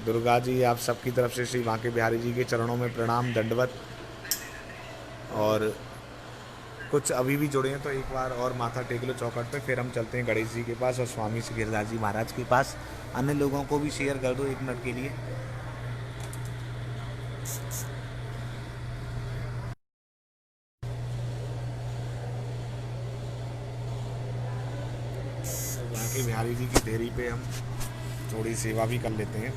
दुर्गा जी, आप सबकी तरफ से श्री बांके बिहारी जी के चरणों में प्रणाम, दंडवत। और कुछ अभी भी जुड़े हैं तो एक बार और माथा टेक लो चौखट पे, फिर हम चलते हैं गणेश जी के पास और स्वामी श्री गिरिराज जी महाराज के पास। अन्य लोगों को भी शेयर कर दो 1 मिनट के लिए। तो बांके बिहारी जी की देरी पे हम थोड़ी सेवा भी कर लेते हैं।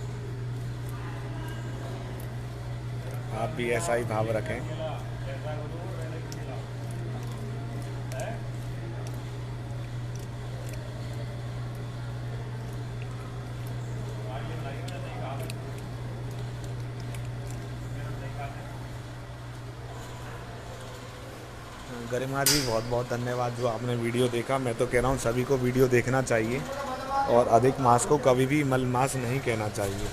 आप भी ऐसा ही भाव रखें। गरिमा जी, बहुत बहुत धन्यवाद जो आपने वीडियो देखा। मैं तो कह रहा हूँ सभी को वीडियो देखना चाहिए और अधिक मास को कभी भी मलमास नहीं कहना चाहिए।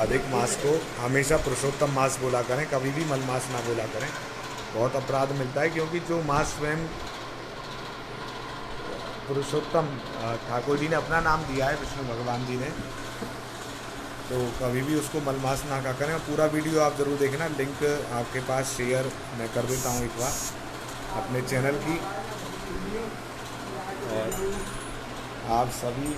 अधिक मास को हमेशा पुरुषोत्तम मास बोला करें, कभी भी मलमास ना बोला करें। बहुत अपराध मिलता है, क्योंकि जो मास स्वयं पुरुषोत्तम ठाकुर जी ने अपना नाम दिया है, विष्णु भगवान जी ने, तो कभी भी उसको मलमास ना कहा करें। पूरा वीडियो आप ज़रूर देखना, लिंक आपके पास शेयर मैं कर देता हूँ एक बार अपने चैनल की। और आप सभी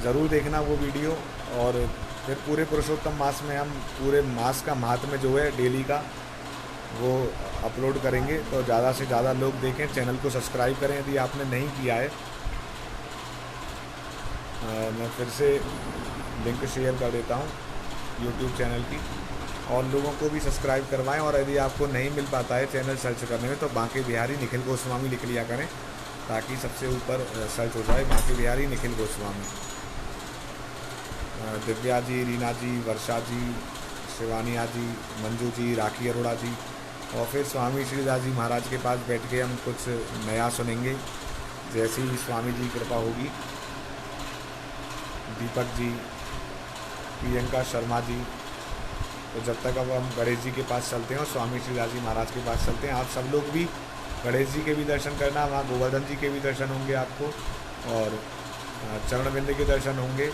ज़रूर देखना वो वीडियो। और फिर पूरे पुरुषोत्तम मास में हम पूरे मास का महात्म्य जो है डेली का वो अपलोड करेंगे, तो ज़्यादा से ज़्यादा लोग देखें। चैनल को सब्सक्राइब करें यदि आपने नहीं किया है। मैं फिर से लिंक शेयर कर देता हूँ यूट्यूब चैनल की, और लोगों को भी सब्सक्राइब करवाएं। और यदि आपको नहीं मिल पाता है चैनल सर्च करने में, तो बांके बिहारी निखिल गोस्वामी लिख लिया करें, ताकि सबसे ऊपर सर्च हो जाए बांके बिहारी निखिल गोस्वामी। दिव्या जी, रीना जी, वर्षा जी, शिवानिया जी, मंजू जी, राखी अरोड़ा जी। और फिर स्वामी श्रीदास जी महाराज के पास बैठ के हम कुछ नया सुनेंगे, जैसी ही स्वामी जी की कृपा होगी। दीपक जी, प्रियंका शर्मा जी। तो जब तक अब हम गणेश जी के पास चलते हैं और स्वामी श्रीदास जी महाराज के पास चलते हैं। आप सब लोग भी गणेश जी के भी दर्शन करना, वहाँ गोवर्धन जी के भी दर्शन होंगे आपको, और चरणविंद के दर्शन होंगे।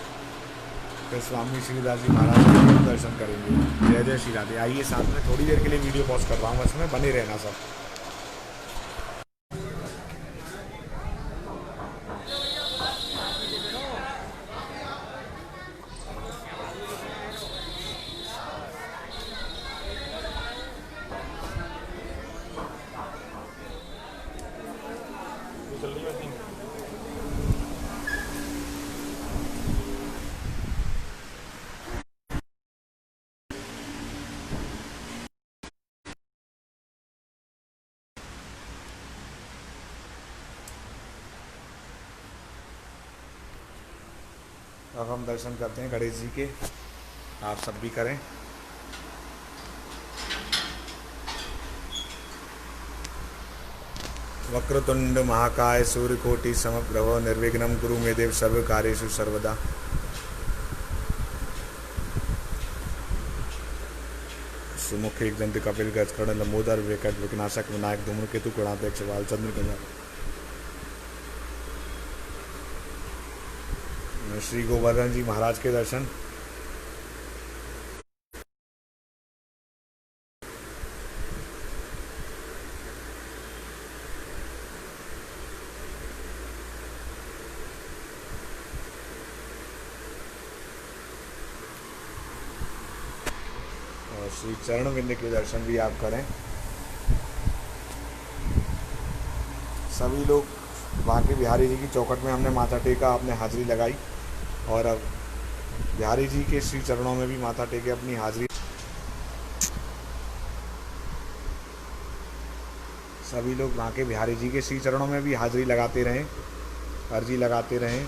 फिर स्वामी श्रीदास जी महाराज के भी दर्शन करेंगे। जय जय श्री राधे। आइए साथ में थोड़ी देर के लिए वीडियो पॉज कर रहा हूँ, इसमें बने रहना सब। अब हम दर्शन करते हैं गणेश जी के, आप सब भी करें। वक्रतुंड महाकाय सूर्यकोटि समप्रभ निर्विघ्नं कुरु मे देव सर्व कार्येषु सर्वदा। सुमुख एक दंत कपिल गजकर्ण लंबोदर विकट विघ्नाशक विनायक धूम्रकेतु गणाध्यक्ष बालचंद्र गंगा। श्री गोवर्धन जी महाराज के दर्शन। और श्री चरणविंद के दर्शन भी आप करें। सभी लोग बांके बिहारी जी की चौखट में हमने माथा टेका, आपने हाजिरी लगाई, और अब बिहारी जी के श्री चरणों में भी माथा टेके अपनी हाजिरी। सभी लोग बांके बिहारी जी के श्री चरणों में भी हाजिरी लगाते रहें, अर्जी लगाते रहें।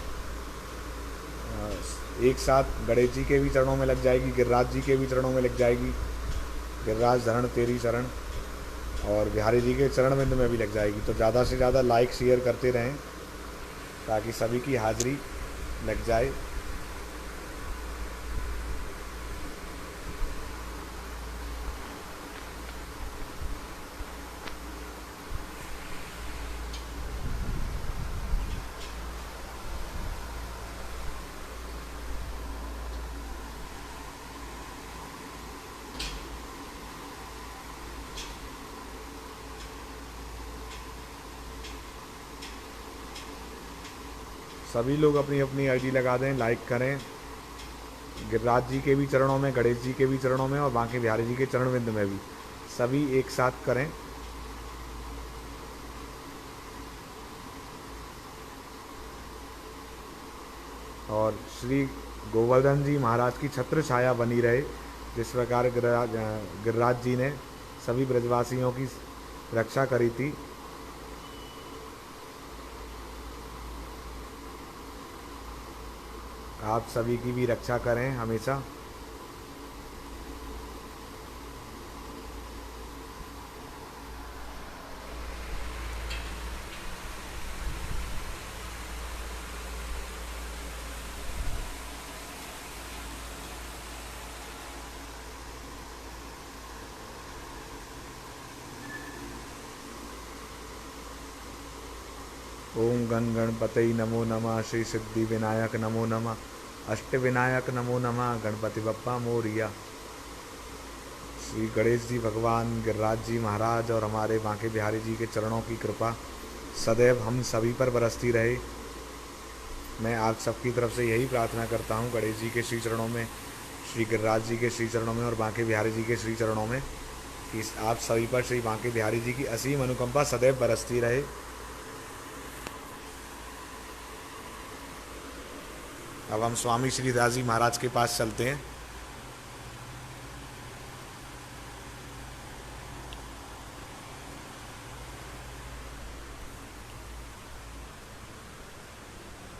एक साथ गणेश जी के भी चरणों में लग जाएगी, गिरिराज जी के भी चरणों में लग जाएगी। गिरिराज धरण तेरी चरण, और बिहारी जी के चरण बिंद में भी लग जाएगी। तो ज़्यादा से ज़्यादा लाइक शेयर करते रहें, ताकि सभी की हाजिरी लग जाए। सभी लोग अपनी अपनी आईडी लगा दें, लाइक करें। गिरिराज जी के भी चरणों में, गणेश जी के भी चरणों में और बांके बिहारी जी के चरण बिंद में भी सभी एक साथ करें। और श्री गोवर्धन जी महाराज की छत्र छाया बनी रहे। जिस प्रकार गिरिराज जी ने सभी ब्रजवासियों की रक्षा करी थी, आप सभी की भी रक्षा करें हमेशा। ओम गण गणपति नमो नमः। श्री सिद्धि विनायक नमो नमः। अष्ट विनायक नमो नमः। गणपति बप्पा मोरिया। श्री गणेश जी भगवान, गिरिराज जी महाराज और हमारे बांके बिहारी जी के चरणों की कृपा सदैव हम सभी पर बरसती रहे। मैं आप सबकी तरफ से यही प्रार्थना करता हूँ, गणेश जी के श्री चरणों में, श्री गिरिराज जी के श्री चरणों में और बांके बिहारी जी के श्री चरणों में, कि आप सभी पर श्री बांके बिहारी जी की असीम अनुकंपा सदैव बरसती रहे। अब हम स्वामी श्री दास जी महाराज के पास चलते हैं।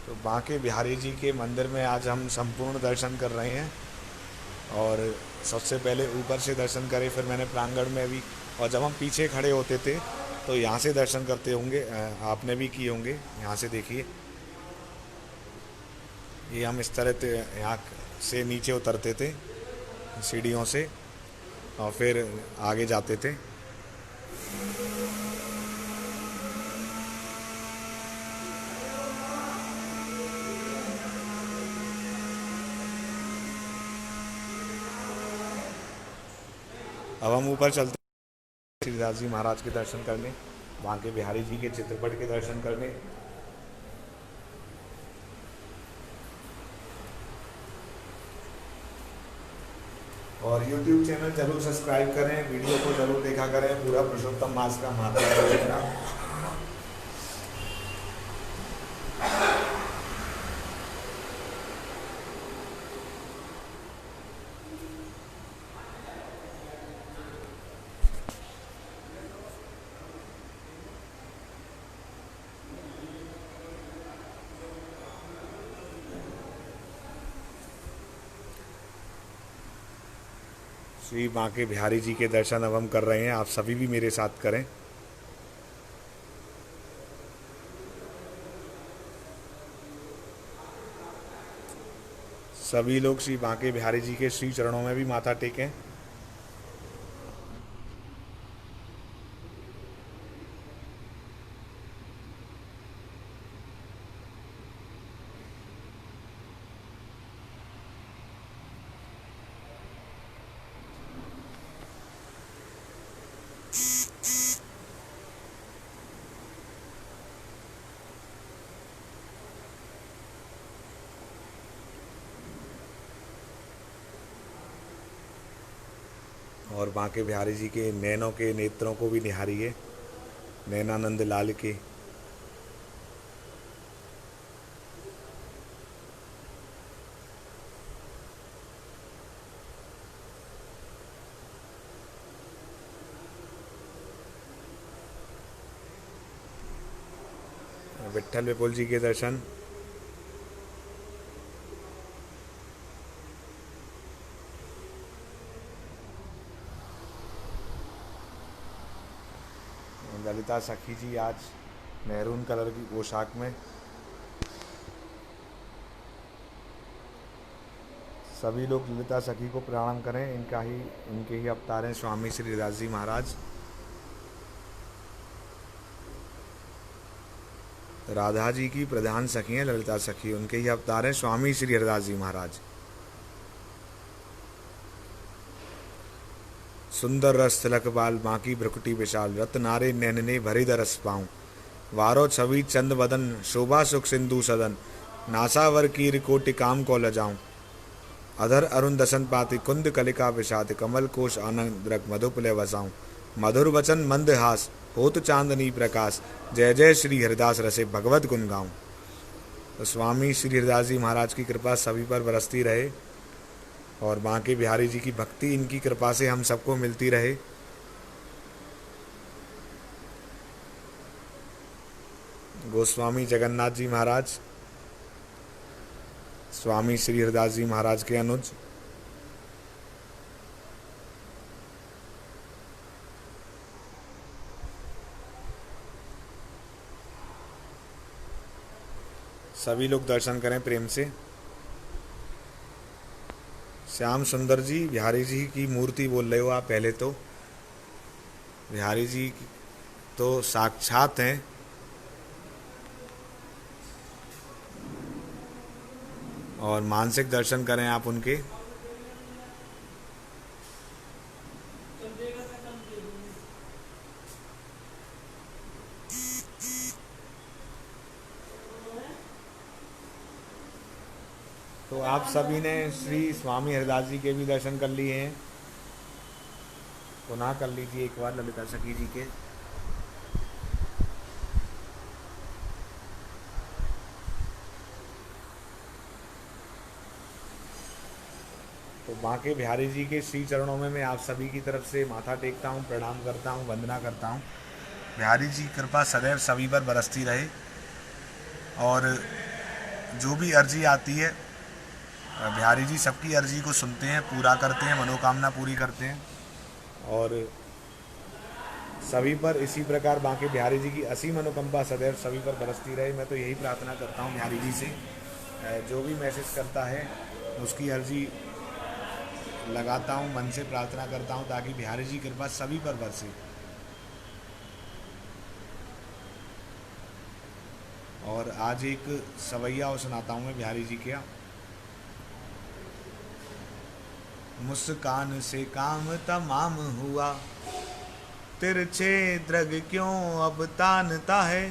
तो बांके बिहारी जी के मंदिर में आज हम संपूर्ण दर्शन कर रहे हैं। और सबसे पहले ऊपर से दर्शन करें, फिर मैंने प्रांगण में भी, और जब हम पीछे खड़े होते थे तो यहाँ से दर्शन करते होंगे, आपने भी किए होंगे। यहाँ से देखिए, ये हम इस तरह यहाँ से नीचे उतरते थे सीढ़ियों से और फिर आगे जाते थे। अब हम ऊपर चलते हैं श्रीदास जी महाराज के दर्शन करने, बांके बिहारी जी के चित्रपट के दर्शन करने। और YouTube चैनल जरूर सब्सक्राइब करें, वीडियो को जरूर देखा करें, पूरा पुरुषोत्तम मास का महात्म्य देखना। श्री बांके बिहारी जी के दर्शन अब हम कर रहे हैं, आप सभी भी मेरे साथ करें। सभी लोग श्री बांके बिहारी जी के श्री चरणों में भी माथा टेकें। और बांके बिहारी जी के नैनों के नेत्रों को भी निहारिए, नैनानंद लाल के। विट्ठल विपुल जी के दर्शन। ललिता सखी जी आज मैरून कलर की पोशाक में। सभी लोग ललिता सखी को प्रणाम करें, इनके ही अवतार हैं स्वामी श्री दास जी महाराज। राधा जी की प्रधान सखी हैं ललिता सखी, उनके ही अवतार हैं स्वामी श्री हरिदास जी महाराज। सुंदर रस तिलक बाल, बांकी भ्रकुटी विशाल, रत्नारे नैनने भरे दरस पाऊँ, वारो छवि चंद बदन, शोभा सुख सिंधु सदन, नासावर कीर कोटि काम को लजाऊं, अधर अरुण दसन पाति कुंद कलिका विषाद, कमल कोश आनंद रग मधुपले वसाऊं, मधुर वचन मंद हास होत चांदनी प्रकाश, जय जय श्री हरिदास रसे भगवत गुण गाऊं। तो स्वामी श्री हरिदास जी महाराज की कृपा सभी पर बरसती रहे और बांके बिहारी जी की भक्ति इनकी कृपा से हम सबको मिलती रहे। गोस्वामी जगन्नाथ जी महाराज, स्वामी श्री हरिदास जी महाराज के अनुज सभी लोग दर्शन करें प्रेम से। श्याम सुंदर जी बिहारी जी की मूर्ति बोल रहे हो आप। पहले तो बिहारी जी तो साक्षात हैं, और मानसिक दर्शन करें आप उनके। तो आप सभी ने श्री स्वामी हरिदास जी के भी दर्शन कर लिए हैं, पुनः कर लीजिए एक बार ललिता सखी जी के। तो बांके बिहारी जी के श्री चरणों में मैं आप सभी की तरफ से माथा टेकता हूँ, प्रणाम करता हूँ, वंदना करता हूँ। बिहारी जी की कृपा सदैव सभी पर बरसती रहे, और जो भी अर्जी आती है बिहारी जी सबकी अर्जी को सुनते हैं, पूरा करते हैं, मनोकामना पूरी करते हैं, और सभी पर इसी प्रकार बांके बिहारी जी की असीम अनुकंपा सदैव सभी पर बरसती रहे। मैं तो यही प्रार्थना करता हूँ बिहारी जी से, जो भी मैसेज करता है उसकी अर्जी लगाता हूँ, मन से प्रार्थना करता हूँ ताकि बिहारी जी की कृपा सभी पर बरसे। और आज एक सवैया सुनाता हूँ मैं बिहारी जी के। मुस्कान से काम तमाम हुआ, तिरछे द्रग क्यों अब तानता है,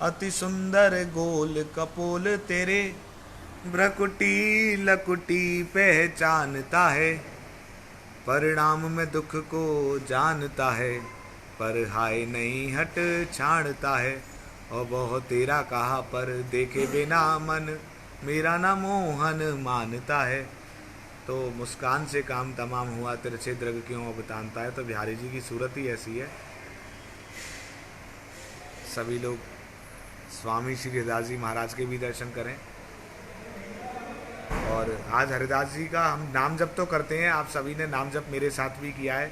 अति सुंदर गोल कपोल तेरे, भ्रकुटी लकुटी पहचानता है, परिणाम में दुख को जानता है, पर हाय नहीं हट छाड़ता है, और बहुत तेरा कहा पर देखे बिना मन, मेरा न मोहन मानता है। तो मुस्कान से काम तमाम हुआ, तिरछे द्रग क्यों अब तानता है। तो बिहारी जी की सूरत ही ऐसी है। सभी लोग स्वामी श्री हरिदास जी महाराज के भी दर्शन करें। और आज हरिदास जी का हम नाम जप तो करते हैं, आप सभी ने नाम जप मेरे साथ भी किया है।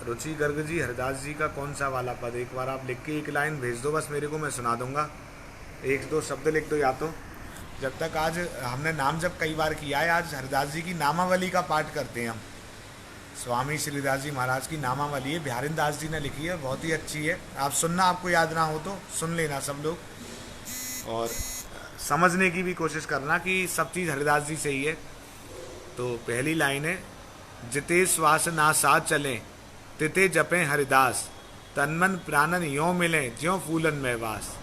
रुचि गर्ग जी, हरिदास जी का कौन सा वाला पद, एक बार आप लिख के एक लाइन भेज दो बस मेरे को, मैं सुना दूंगा। एक दो शब्द लिख दो या तो। जब तक आज हमने नाम जप कई बार किया है, आज हरिदास जी की नामावली का पाठ करते हैं हम। स्वामी श्रीदास जी महाराज की नामावली है, बिहारी दास जी ने लिखी है, बहुत ही अच्छी है। आप सुनना, आपको याद ना हो तो सुन लेना सब लोग, और समझने की भी कोशिश करना कि सब चीज़ हरिदास जी से ही है। तो पहली लाइन है, जिते श्वास ना साथ चले, तिते जपें हरिदास, तनमन प्राणन यों मिले, ज्यों फूलन में वास।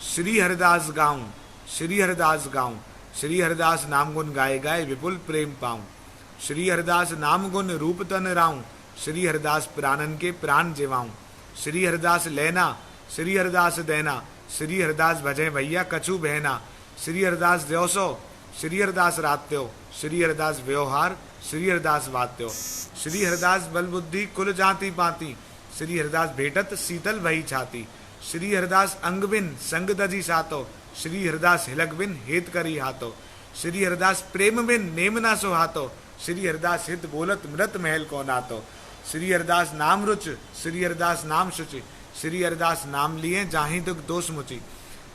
श्री हरिदास गाऊं, श्री हरिदास गाऊं, श्री हरिदास नाम गुण गाए गाए विपुल प्रेम पाऊं। श्री हरिदास नाम गुण रूप तन राऊं, श्री हरिदास प्राणन के प्राण जिवाऊं। श्री हरिदास लेना, श्री हरिदास देना, श्री हरिदास भजे भैया कछु बहना। श्री हरिदास द्योसो, श्री हरिदास रात्यो, श्री हरिदास व्यवहार, श्री हरिदास वात्यो। श्री हरिदास बल बुद्धि कुल जाति पाती, श्री हरिदास भेटत शीतल भई छाती। श्री हरिदास अंग बिन संग दजी सातो, श्री हरिदास हिलक बिन हेत करी हाथो। श्री हरिदास प्रेम बिन नेम ना सुहातो, श्री हरिदास हित बोलत मृत महल को नातो। श्री हरिदास नाम रुच, श्री हरिदास नाम शुचि, श्री हरिदास नाम लिए जाहि दुख दोष मुचि।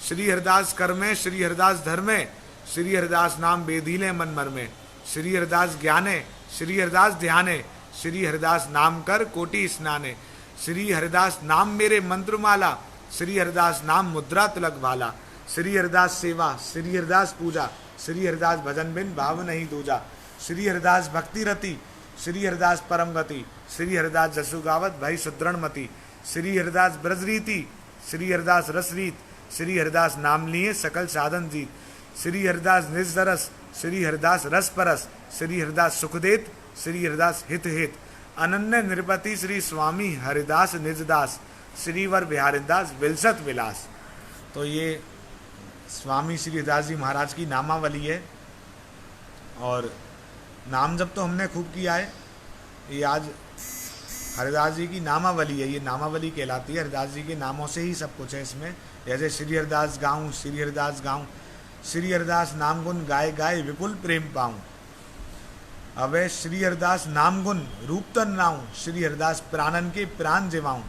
श्री हरिदास कर्मे, श्री हरिदास धर्मे, श्री हरिदास नाम बेधीले मन मर में। श्री हरिदास ज्ञाने, श्री हरिदास ध्याने, श्री हरिदास नाम कर कोटि स्नाने। श्री हरिदास नाम मेरे मंत्रमाला, श्री हरिदास नाम मुद्रा तिलक भाला। श्री हरिदास सेवा, श्री हरिदास पूजा, श्री हरिदास भजन बिन भाव नहीं दूजा। श्री हरिदास भक्ति रति, श्री हरिदास परम गति, श्री हरिदास जसु गावत भई सुदृढ़ मति। श्री हरिदास ब्रजरीति, श्री हरिदास रसरीत, श्री हरिदास नाम लिए सकल साधन जीत, श्री हरिदास निज रस, श्री हरिदास रस परस, श्री हरिदास सुखदेत, श्री हरिदास हित हित, अनन्य निरपति श्री स्वामी हरिदास निजदास, श्रीवर बिहारिदास विलसत विलास। तो ये स्वामी श्री हरिदास जी महाराज की नामावली है। और नाम जब तो हमने खूब किया है, ये आज हरिदास जी की नामावली है, ये नामावली कहलाती है। हरिदास जी के नामों से ही सब कुछ है इसमें। जैसे श्री हरिदास गाऊँ, श्री हरिदास गाऊँ, श्री हरिदास नाम गुण गाय गाय विपुल प्रेम पाऊँ। अब श्री हरिदास नाम गुण रूप तन नाऊँ, श्री हरिदास प्राणन के प्राण जिवाऊँ।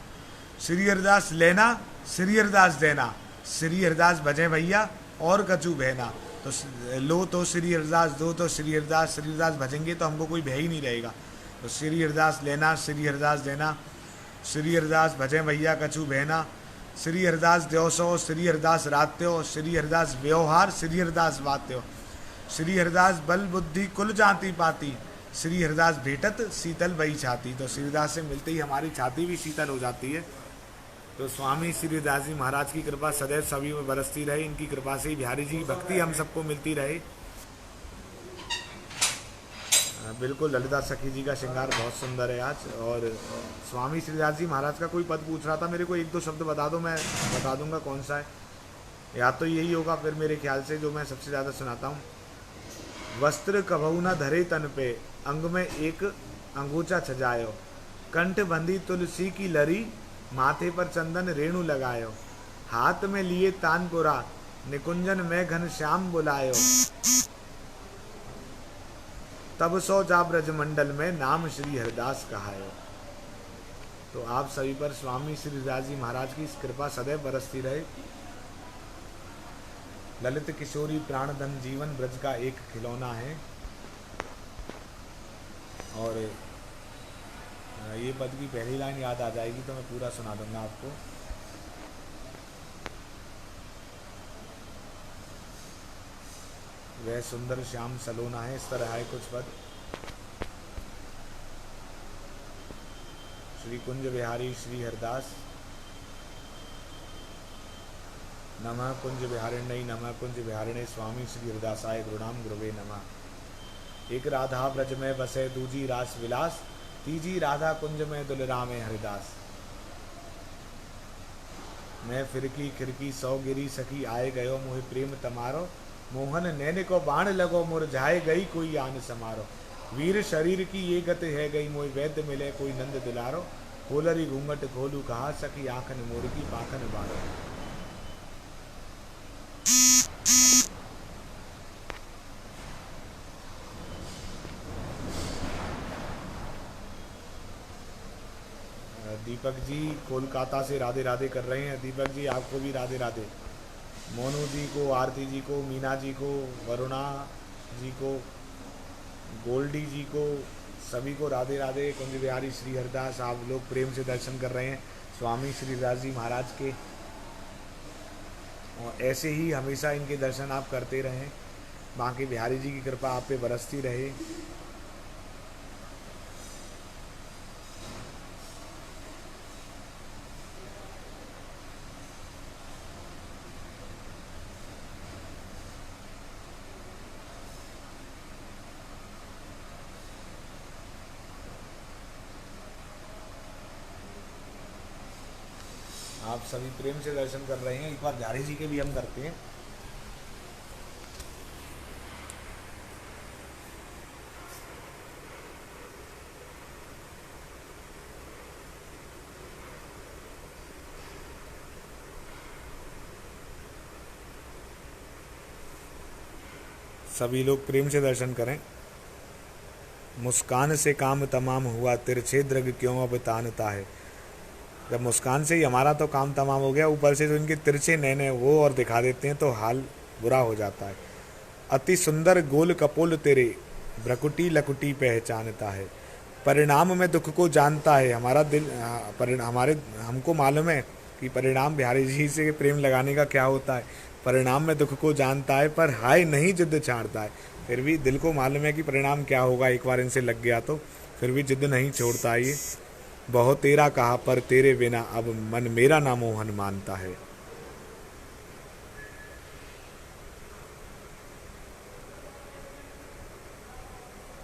श्री हरिदास लेना, श्री हरिदास देना, श्री हरिदास भजे भैया और कछु बहना। तो लो तो श्री हरिदास, दो तो श्री हरिदास भजेंगे तो हमको कोई भय ही नहीं रहेगा। तो श्री हरिदास लेना, श्री हरिदास देना, श्री हरिदास भजे भैया कछु बहना, श्री हरिदास देवसो, श्री हरिदास रात्यो, श्री हरिदास व्यवहार, श्री हरिदास वात्यो, श्री हरिदास बल बुद्धि कुल जाति पाती, श्री हरिदास भेटत शीतल बही छाती। तो श्री हरिदास से मिलते ही हमारी छाती भी शीतल हो जाती है। तो स्वामी श्री हरिदास जी महाराज की कृपा सदैव सभी में बरसती रहे। इनकी कृपा से ही बिहारी जी की भक्ति हम सबको मिलती रहे। बिल्कुल ललिता सखी जी का श्रृंगार बहुत सुंदर है आज। और स्वामी श्री हरिदास जी महाराज का कोई पद पूछ रहा था मेरे को, एक दो शब्द बता दो, मैं बता दूंगा कौन सा है। या तो यही होगा फिर मेरे ख्याल से जो मैं सबसे ज़्यादा सुनाता हूँ। वस्त्र कभऊ न धरे तन पे, अंग में एक अंगूचा छजायो, कंठ बंधी तुलसी की लरी, माथे पर चंदन रेणु लगायो, हाथ में लिए तानपुरा, निकुंजन में घन श्याम बुलायो, तब सो जा ब्रज मंडल में नाम श्री हरिदास कहायो। तो आप सभी पर स्वामी श्री हरिदास जी महाराज की कृपा सदैव बरसती रहे। ललित किशोरी प्राणधन जीवन ब्रज का एक खिलौना है। और ये पद की पहली लाइन याद आ जाएगी तो मैं पूरा सुना दूंगा आपको। वह सुंदर श्याम सलोना है, इस तरह है कुछ पद। श्री कुंज बिहारी श्री हरिदास, नमः कुंज बिहारिण्य नमः कुंज बिहारिणे, स्वामी श्री हरिदासाय गुरुनाम गुरुवे नमः। एक राधा ब्रज में बसे दूजी रास विलास, तीजी राधा कुंज में दुलरामे हरिदास। मैं फिरकी खिरकी सौ गिरी सखी, आए गयो मोहि प्रेम तमारो, मोहन नैन को बाण लगो मुरझाए गई कोई आन समारो। वीर शरीर की ये गत है गई, मोहि वैद्य मिले कोई नंद दुलारो, होलरी घूंघट खोलू कहा सखी, आखन मोर की पाखन बारो। दीपक जी कोलकाता से राधे राधे कर रहे हैं। दीपक जी आपको भी राधे राधे। मोनू जी को, आरती जी को, मीना जी को, वरुणा जी को, गोल्डी जी को, सभी को राधे राधे। कुंज बिहारी श्री हरिदास आप लोग प्रेम से दर्शन कर रहे हैं स्वामी श्री हरिदास जी महाराज के। और ऐसे ही हमेशा इनके दर्शन आप करते रहें। बाकी बिहारी जी की कृपा आप पे बरसती रहे। आप सभी प्रेम से दर्शन कर रहे हैं। एक बार बिहारी जी के भी हम करते हैं। सभी लोग प्रेम से दर्शन करें। मुस्कान से काम तमाम हुआ, तिरछे दृग क्यों अब तानता है। जब मुस्कान से ही हमारा तो काम तमाम हो गया, ऊपर से जो इनके तिरछे नैने वो और दिखा देते हैं तो हाल बुरा हो जाता है। अति सुंदर गोल कपोल तेरे, भ्रकुटी लकुटी पहचानता है। परिणाम में दुख को जानता है हमारा दिल। हमको मालूम है कि परिणाम बिहारी जी से प्रेम लगाने का क्या होता है। परिणाम में दुख को जानता है पर हाय नहीं जिद छाड़ता है। फिर भी दिल को मालूम है कि परिणाम क्या होगा, एक बार इनसे लग गया तो फिर भी जिद नहीं छोड़ता है ये। बहुत तेरा कहा पर तेरे बिना अब मन मेरा ना मोहन मानता है।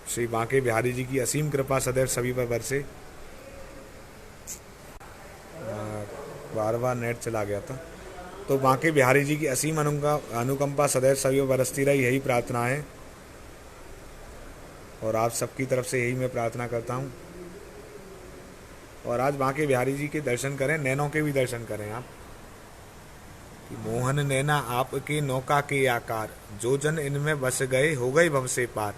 श्री बांके बिहारी जी की असीम कृपा सदैव सभी पर बरसे। बार बार नेट चला गया था। तो बांके बिहारी जी की असीम अनुकंपा सदैव सभी पर बरसती रही, यही प्रार्थना है और आप सबकी तरफ से यही मैं प्रार्थना करता हूँ। और आज बांके बिहारी जी के दर्शन करें, नैनों के भी दर्शन करें आप कि मोहन नैना आपके नौका के आकार, जो जन इनमें बस गए हो गए भव से पार।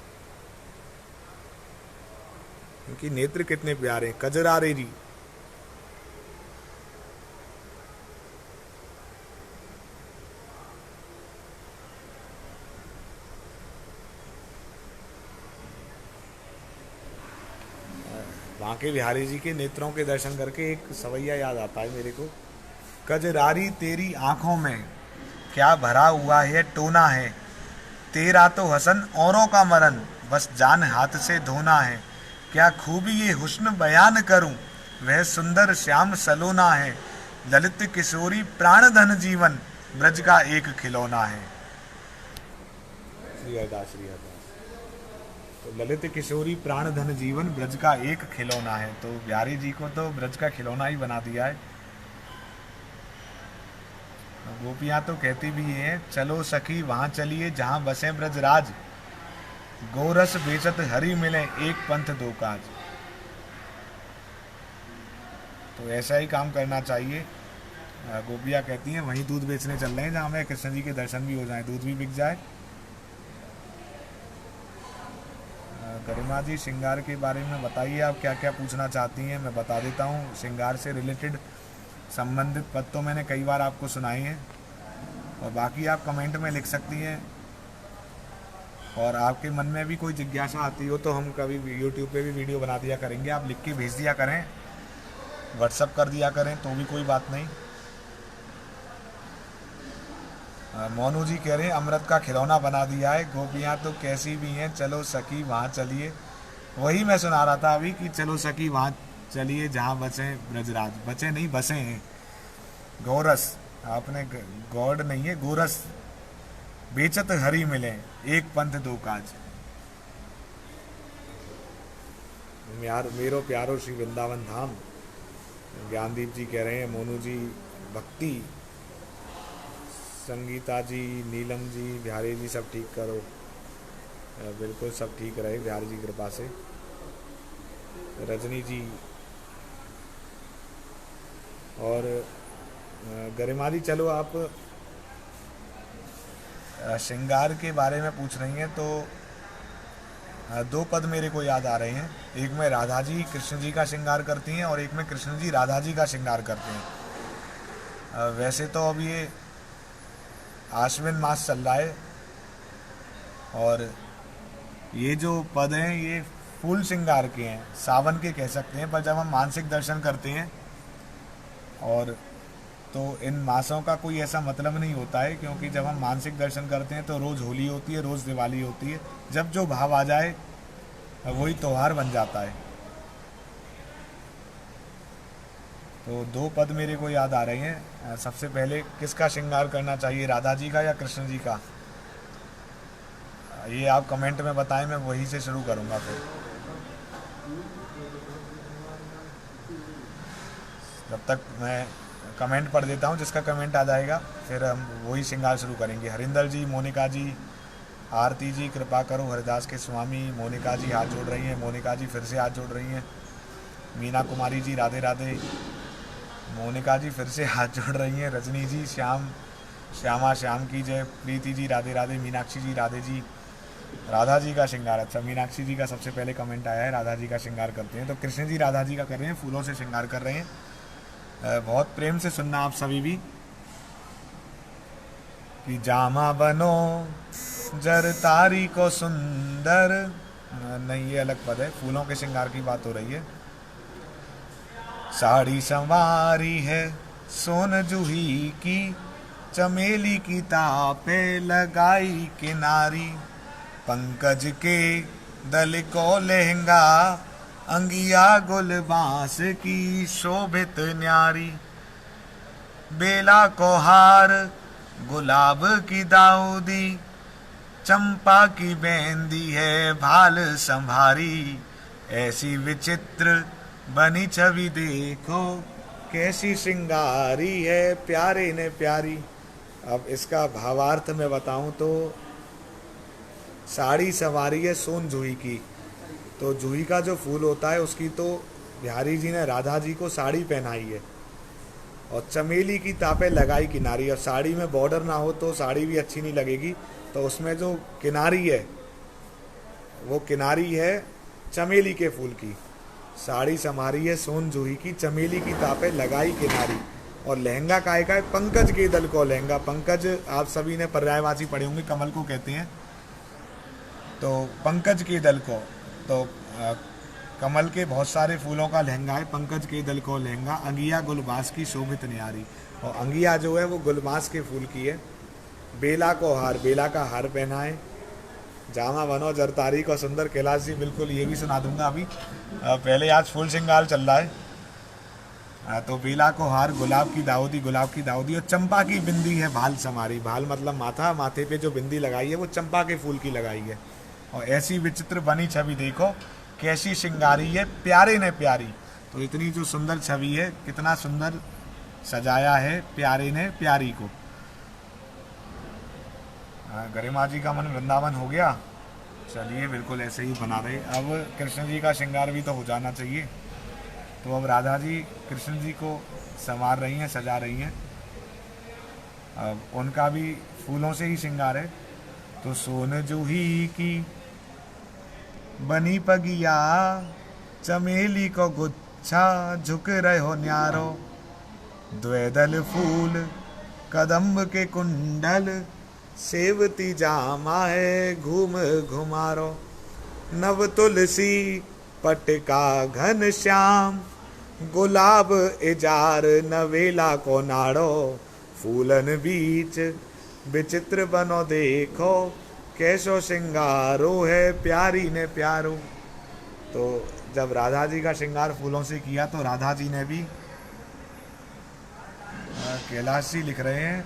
इनकी नेत्र कितने प्यारे, कजरारे जी। बांके बिहारी जी के नेत्रों के दर्शन करके एक सवैया याद आता है मेरे को। कजरारी तेरी आंखों में क्या भरा हुआ है टोना है, तेरा तो हसन औरों का मरन, बस जान हाथ से धोना है। क्या खूबी ये हुस्न बयान करूं, वह सुंदर श्याम सलोना है। ललित किशोरी प्राण धन जीवन, ब्रज का एक खिलौना है। श्री हरदास, श्री हरदास। तो ललित किशोरी प्राण धन जीवन, ब्रज का एक खिलौना है। तो बिहारी जी को तो ब्रज का खिलौना ही बना दिया है। गोपियां तो कहती भी हैं, चलो सखी वहां चलिए जहां बसे ब्रजराज, गोरस बेचत हरी मिले एक पंथ दो काज। तो ऐसा ही काम करना चाहिए। गोपियां कहती हैं वहीं दूध बेचने चल रहे हैं जहां हमें कृष्ण जी के दर्शन भी हो जाए, दूध भी बिक जाए। गरिमा जी, श्रृंगार के बारे में बताइए, आप क्या क्या पूछना चाहती हैं, मैं बता देता हूँ। श्रृंगार से रिलेटेड संबंधित पद तो मैंने कई बार आपको सुनाई हैं और बाकी आप कमेंट में लिख सकती हैं। और आपके मन में भी कोई जिज्ञासा आती हो तो हम कभी यूट्यूब पे भी वीडियो बना दिया करेंगे, आप लिख के भेज दिया करें, व्हाट्सअप कर दिया करें तो भी कोई बात नहीं। मोनू जी कह रहे हैं अमृत का खिलौना बना दिया है, गोपियाँ तो कैसी भी हैं, चलो सखी वहाँ चलिए। वही मैं सुना रहा था अभी कि चलो सखी वहाँ चलिए जहाँ बचे ब्रजराज, बचे नहीं बसे हैं। गोरस, आपने गॉड नहीं है, गोरस बेचत हरी मिले एक पंथ दो काज। मेरो प्यारो श्री वृंदावन धाम। ज्ञानदीप जी कह रहे हैं मोनू जी भक्ति। संगीता जी, नीलम जी, बिहारी जी सब ठीक करो। बिल्कुल सब ठीक रहे बिहारी जी कृपा से। रजनी जी और गरिमा जी, चलो आप श्रृंगार के बारे में पूछ रही हैं तो दो पद मेरे को याद आ रहे हैं। एक में राधा जी कृष्ण जी का श्रृंगार करती हैं और एक में कृष्ण जी राधा जी का श्रृंगार करते हैं। वैसे तो अब ये आश्विन मास चल रहा है और ये जो पद हैं ये फूल श्रृंगार के हैं, सावन के कह सकते हैं। पर जब हम मानसिक दर्शन करते हैं और तो इन मासों का कोई ऐसा मतलब नहीं होता है, क्योंकि जब हम मानसिक दर्शन करते हैं तो रोज़ होली होती है, रोज़ दिवाली होती है। जब जो भाव आ जाए वही त्यौहार बन जाता है। तो दो पद मेरे को याद आ रहे हैं। सबसे पहले किसका श्रृंगार करना चाहिए, राधा जी का या कृष्ण जी का, ये आप कमेंट में बताएं, मैं वही से शुरू करूँगा। फिर जब तक मैं कमेंट पढ़ देता हूँ, जिसका कमेंट आ जाएगा फिर हम वही श्रृंगार शुरू करेंगे। हरिंदर जी, मोनिका जी, आरती जी, कृपा करो हरिदास के स्वामी। मोनिका जी हाथ जोड़ रही हैं, मोनिका जी फिर से हाथ जोड़ रही हैं। मीना कुमारी जी राधे राधे। मोनिका जी फिर से हाथ जोड़ रही हैं। रजनी जी, श्यामा श्याम की जय। प्रीति जी राधे राधे। मीनाक्षी जी राधे जी। राधा जी का श्रृंगार, अच्छा मीनाक्षी जी का सबसे पहले कमेंट आया है, राधा जी का श्रृंगार करते हैं। तो कृष्ण जी राधा जी का कर रहे हैं, फूलों से श्रृंगार कर रहे हैं। बहुत प्रेम से सुनना आप सभी भी कि जामा बनो जर तारी को सुंदर, नहीं ये अलग पद है, फूलों के श्रृंगार की बात हो रही है। साड़ी संवारी है सोन जूही की, चमेली की तापे लगाई किनारी, पंकज के दल को लहंगा अंगिया गुल बांस की शोभित न्यारी, बेला को हार गुलाब की दाऊदी, चंपा की बेंदी है भाल संभारी, ऐसी विचित्र बनी छवि देखो कैसी श्रृंगारी है प्यारे ने प्यारी। अब इसका भावार्थ मैं बताऊं तो साड़ी सवारी है सोन जूही की, तो जूही का जो फूल होता है उसकी तो बिहारी जी ने राधा जी को साड़ी पहनाई है, और चमेली की तापे लगाई किनारी। और साड़ी में बॉर्डर ना हो तो साड़ी भी अच्छी नहीं लगेगी, तो उसमें जो किनारी है वो किनारी है चमेली के फूल की। साड़ी समारी है सोन जूही की, चमेली की तापे लगाई किनारी। और लहंगा काय का है, पंकज के दल को लहंगा। पंकज आप सभी ने पर्यायवाची पढ़े होंगे, कमल को कहते हैं, तो पंकज के दल को, तो कमल के बहुत सारे फूलों का लहंगा है, पंकज के दल को लहंगा। अंगिया गुलबास की शोभित न्यारी, और अंगिया जो है वो गुलबास के फूल की है। बेला को हार, बेला का हार पहना है। जामा बनो जरतारी को सुंदर। कैलाश जी बिल्कुल ये भी सुना दूंगा अभी, पहले आज फुल श्रृंगार चल रहा है। तो बेला को हार गुलाब की दाऊदी, गुलाब की दाऊदी, और चंपा की बिंदी है भाल समारी। भाल मतलब माथा, माथे पे जो बिंदी लगाई है वो चंपा के फूल की लगाई है। और ऐसी विचित्र बनी छवि देखो कैसी श्रृंगारी है प्यारे ने प्यारी। तो इतनी जो सुंदर छवि है, कितना सुंदर सजाया है प्यारे ने प्यारी को। गरिमा जी का मन वृंदावन हो गया। चलिए बिल्कुल ऐसे ही बना रहे। अब कृष्ण जी का श्रृंगार भी तो हो जाना चाहिए। तो अब राधा जी कृष्ण जी को संवार रही हैं, सजा रही हैं। अब उनका भी फूलों से ही श्रृंगार है। तो सोन जूही की बनी पगिया, चमेली को गुच्छा झुक रहे हो न्यारो, द्वेदल फूल कदम्ब के कुंडल, सेवती जामा है घूम घुमारो, नव तुलसी पटका घन श्याम, गुलाब इजार नवेला को नाड़ो, फूलन बीच विचित्र बनो देखो कैसो श्रृंगारो है प्यारी ने प्यारो। तो जब राधा जी का श्रृंगार फूलों से किया तो राधा जी ने भी, कैलाश जी लिख रहे हैं,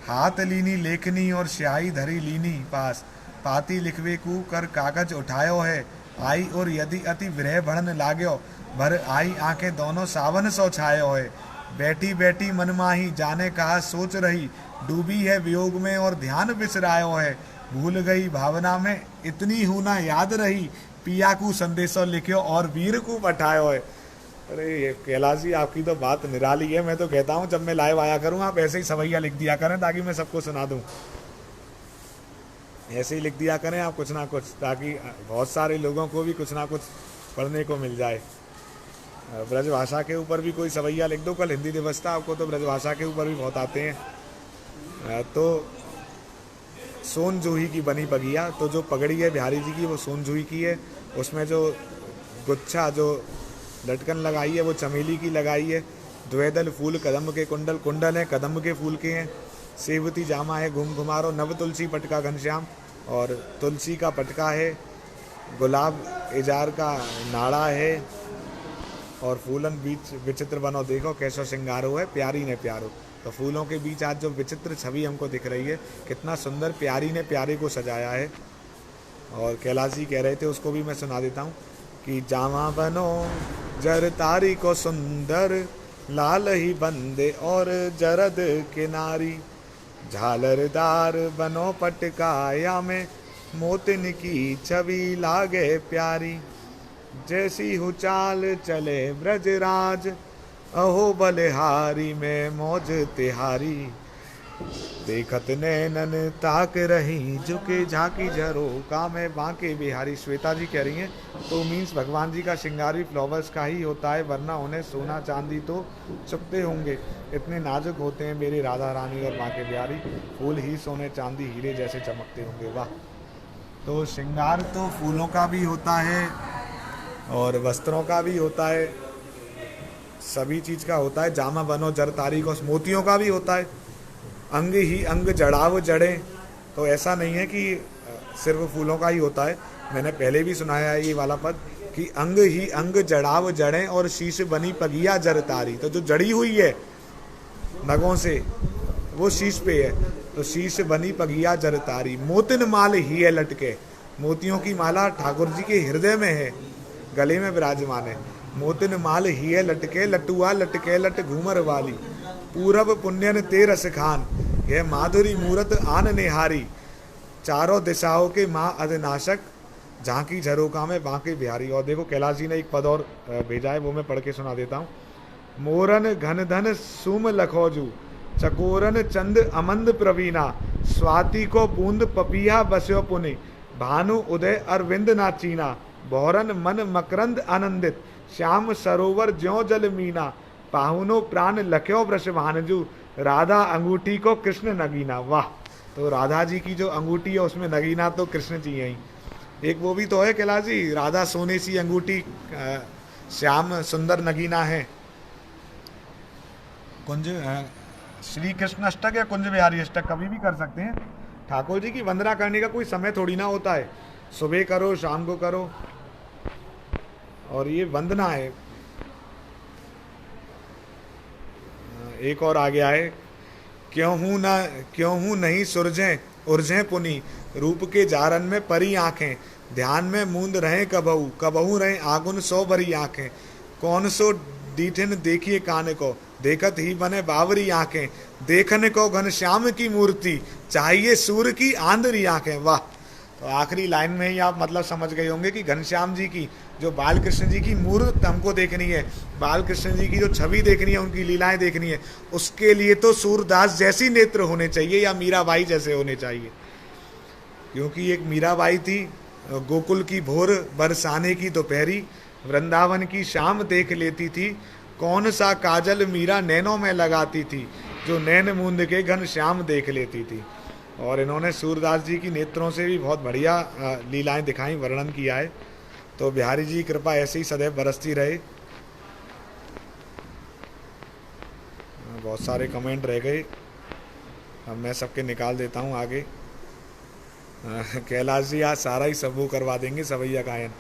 हाथ लीनी लेखनी और स्याही धरी लीनी पास, पाती लिखवे कु कर कागज उठायो है, आई और यदि अति विरह बढ़न लाग्यो, भर आई आंखें दोनों सावन सो छायो है, बैठी बैठी मन माही जाने कहा सोच रही, डूबी है वियोग में और ध्यान बिसरायो है, भूल गई भावना में इतनी हूँ ना याद रही, पिया को संदेशो लिखियो और वीर को पठायो है। अरे ये कैलाश जी आपकी तो बात निराली है। मैं तो कहता हूँ जब मैं लाइव आया करूँ आप ऐसे ही सवैया लिख दिया करें ताकि मैं सबको सुना दूँ। ऐसे ही लिख दिया करें आप कुछ ना कुछ, ताकि बहुत सारे लोगों को भी कुछ ना कुछ पढ़ने को मिल जाए। ब्रजभाषा के ऊपर भी कोई सवैया लिख दो। कल हिंदी दिवस था, आपको तो ब्रजभाषा के ऊपर भी बहुत आते हैं। तो सोन जूही की बनी पगिया, तो जो पगड़ी है बिहारी जी की वो सोन जूही की है। उसमें जो गुच्छा जो लटकन लगाई है वो चमेली की लगाई है। द्वेदल फूल कदम्ब के कुंडल, कुंडल है कदम्ब के फूल के हैं। सेवती जामा है घूम घुमारो, नव तुलसी पटका घनश्याम, और तुलसी का पटका है, गुलाब इजार का नाड़ा है, और फूलन बीच विचित्र बनो देखो कैसो श्रृंगारो है प्यारी ने प्यारो। तो फूलों के बीच आज जो विचित्र छवि हमको दिख रही है, कितना सुंदर प्यारी ने प्यारे को सजाया है। और कैलाश जी कह रहे थे, उसको भी मैं सुना देता हूँ कि जामा बनो जर तारी को सुंदर, लाल ही बंदे और जरद किनारी, झालरदार बनो पटकाया में, मोतिन की छवि लागे प्यारी, जैसी हु चाल चले ब्रजराज, अहो बलिहारी में मौज तिहारी, देखत नैनन ताक रही झुके झाकी झरोका में बांके बिहारी। श्वेता जी कह रही हैं तो मीन्स भगवान जी का श्रृंगार भी फ्लावर्स का ही होता है, वरना उन्हें सोना चांदी तो चुपते होंगे। इतने नाजुक होते हैं मेरी राधा रानी और बांके बिहारी, फूल ही सोने चांदी हीरे जैसे चमकते होंगे। वाह। तो श्रृंगार तो फूलों का भी होता है और वस्त्रों का भी होता है, सभी चीज़ का होता है। जामा बनो जर तारी को, मोतियों का भी होता है। अंग ही अंग जड़ाव जड़े, तो ऐसा नहीं है कि सिर्फ फूलों का ही होता है। मैंने पहले भी सुनाया है ये वाला पद कि अंग ही अंग जड़ाव जड़ें और शीश बनी पगिया जर तारी। तो जो जड़ी हुई है नगों से वो शीश पे है, तो शीश बनी पगिया जर तारी। मोतिन माल ही है लटके, मोतियों की माला ठाकुर जी के हृदय में है, गले में विराजमान है। मोतिन माल ही है लटके, लटुआ लटके लट घूमर वाली। पूरब पुण्यन ते रस खान, यह माधुरी मूरत आन निहारी। चारों दिशाओं के माँ अधनाशक, झांकी झरोका में बांके बिहारी। और देखो कैलाश जी ने एक पद और भेजा है, वो मैं पढ़ के सुना देता हूँ। मोरन घन धन सुम लखोजू, चकोरन चंद अमंद प्रवीणा। स्वाति को बूंद पपिया बस्यो पुनि, भानु उदय अरविंद नाचीना। बौरन मन मकरंद आनंदित, श्याम सरोवर ज्यों जल मीना। पाहुनो प्राण लख्यो वृष भानजू, राधा अंगूठी को कृष्ण नगीना। वाह, तो राधा जी की जो अंगूठी है उसमें नगीना तो कृष्ण जी हैं। एक वो भी तो है कैलाश जी, राधा सोने सी अंगूठी, श्याम सुंदर नगीना है। कुंज श्री कृष्ण अष्टक या कुंज बिहारी अष्टक कभी भी कर सकते हैं। ठाकुर जी की वंदना करने का कोई समय थोड़ी ना होता है, सुबह करो शाम को करो, और ये वंदना है। एक और आ गया है, क्यों हूँ नहीं सुरजें उर्जें पुनी। रूप के जारन में परी आंखें, ध्यान में मूंद रहे कबहू रहे आगुन सो भरी आंखें। कौन सो डीठिन देखिए कान को, देखत ही बने बावरी आंखें। देखने को घनश्याम की मूर्ति, चाहिए सूर्य की आंधरी आंखें। वाह, तो आखिरी लाइन में ही आप मतलब समझ गए होंगे कि घनश्याम जी की, जो बाल कृष्ण जी की मूर्त हमको देखनी है, बाल कृष्ण जी की जो छवि देखनी है, उनकी लीलाएं देखनी है, उसके लिए तो सूरदास जैसी नेत्र होने चाहिए या मीराबाई जैसे होने चाहिए। क्योंकि एक मीराबाई थी, गोकुल की भोर बरसाने की दोपहरी, वृंदावन की शाम देख लेती थी। कौन सा काजल मीरा नैनों में लगाती थी, जो नैन मूंद के घनश्याम देख लेती थी। और इन्होंने सूरदास जी की नेत्रों से भी बहुत बढ़िया लीलाएं दिखाई, वर्णन किया है। तो बिहारी जी की कृपा ऐसे ही सदैव बरसती रहे। बहुत सारे कमेंट रह गए, अब मैं सबके निकाल देता हूँ आगे। कैलाश जी आज सारा ही सबू करवा देंगे, सवैया गायन।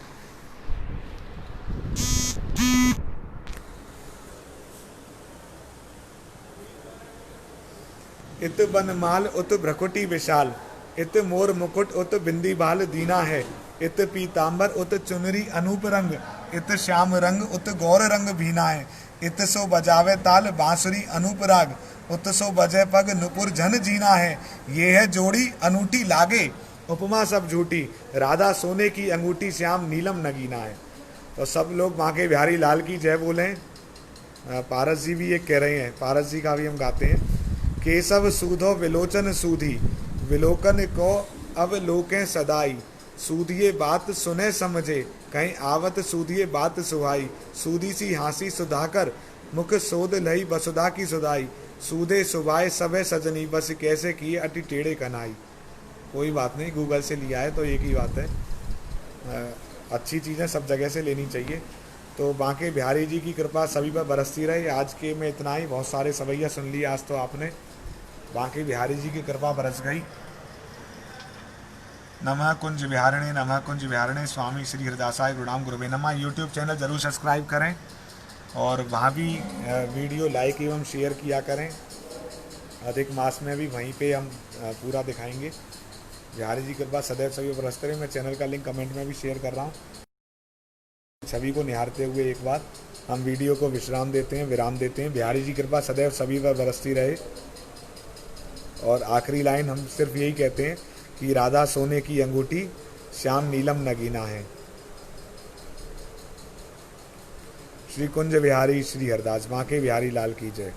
इत बनमाल उत भ्रकुटी विशाल, इत मोर मुकुट उत बिंदी बाल दीना है। इत पीताम्बर उत चुनरी अनूप रंग, इत श्याम रंग उत गौर रंग भीना है। इत सो बजावे ताल बांसुरी अनूप राग, उत सो बजे पग नुपुर झन जीना है। ये है जोड़ी अनूठी लागे, उपमा सब झूठी। राधा सोने की अंगूठी, श्याम नीलम नगीना है। तो सब लोग बांके बिहारी लाल की जय बोलें। पारस जी भी ये कह रहे हैं, पारस जी का भी हम गाते हैं। केशव सूधो विलोचन सूधी, विलोकन को अब लोकें सदाई। सूधिए बात सुने समझे, कहीं आवत सूधिए बात सुहाई। सूधी सी हांसी सुधाकर, मुख सोध लही वसुधा की सुधाई। सूधे सुभाए सबे सजनी, बस कैसे किए अति टेढ़े कनाई। कोई बात नहीं, गूगल से लिया है तो एक ही बात है। अच्छी चीज़ें सब जगह से लेनी चाहिए। तो बांके बिहारी जी की कृपा सभी पर बरसती रहे। आज के में इतना ही, बहुत सारे सवैया सुन लिए आज तो आपने। बांके बिहारी जी की कृपा बरस गई। नमः कुंज विहारिणे, नमः कुंज विहारिणे। स्वामी श्री हरिदासाय गुरुनाम गुरुवे नमः। यूट्यूब चैनल जरूर सब्सक्राइब करें और वहाँ भी वीडियो लाइक एवं शेयर किया करें। अधिक मास में भी वहीं पे हम पूरा दिखाएंगे। बिहारी जी की कृपा सदैव सभी बरसते रहे। मैं चैनल का लिंक कमेंट में भी शेयर कर रहा हूँ। सभी को निहारते हुए एक बार हम वीडियो को विराम देते हैं। बिहारी जी की कृपा सदैव सभी पर बरसती रहे। और आखिरी लाइन हम सिर्फ यही कहते हैं कि राधा सोने की अंगूठी, श्याम नीलम नगीना है। श्री कुंज बिहारी श्री हरदास, बांके बिहारी लाल की जय।